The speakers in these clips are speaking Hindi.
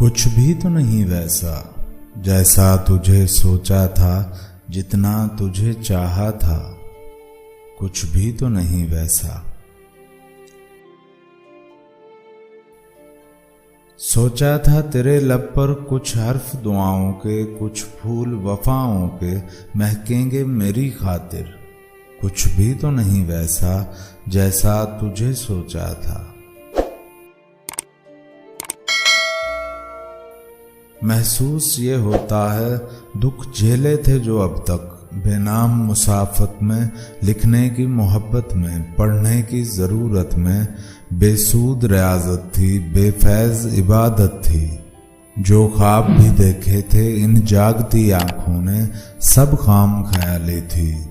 कुछ भी तो नहीं वैसा जैसा तुझे सोचा था, जितना तुझे चाहा था। कुछ भी तो नहीं वैसा। सोचा था तेरे लब पर कुछ हर्फ दुआओं के, कुछ फूल वफाओं के महकेंगे मेरी खातिर। कुछ भी तो नहीं वैसा जैसा तुझे सोचा था। महसूस ये होता है दुख झेले थे जो अब तक, बेनाम मुसाफत में, लिखने की मोहब्बत में, पढ़ने की ज़रूरत में, बेसूद रियाजत थी, बेफैज़ इबादत थी। जो ख्वाब भी देखे थे इन जागती आँखों ने, सब खाम ख्याली थी।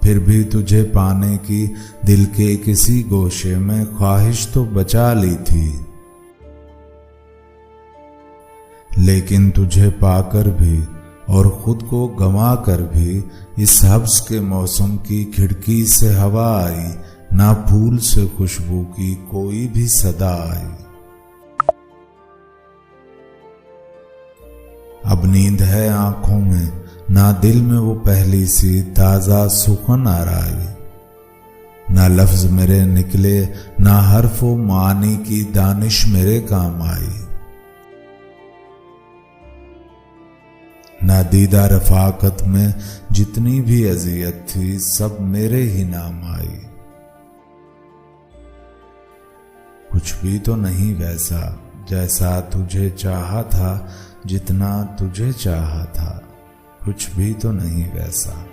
फिर भी तुझे पाने की दिल के किसी गोशे में ख्वाहिश तो बचा ली थी। लेकिन तुझे पाकर भी और खुद को गंवा कर भी इस हब्स के मौसम की खिड़की से हवा आई, ना फूल से खुशबू की कोई भी सदा आई। अब नींद है आंखों में, ना दिल में वो पहली सी ताजा सुकून आ रही। ना लफ्ज मेरे निकले, ना हर्फो मानी की दानिश मेरे काम आई। ना दीदा रफाकत में जितनी भी अजियत थी, सब मेरे ही नाम आई। कुछ भी तो नहीं वैसा जैसा तुझे चाहा था, जितना तुझे चाहा था। कुछ भी तो नहीं वैसा।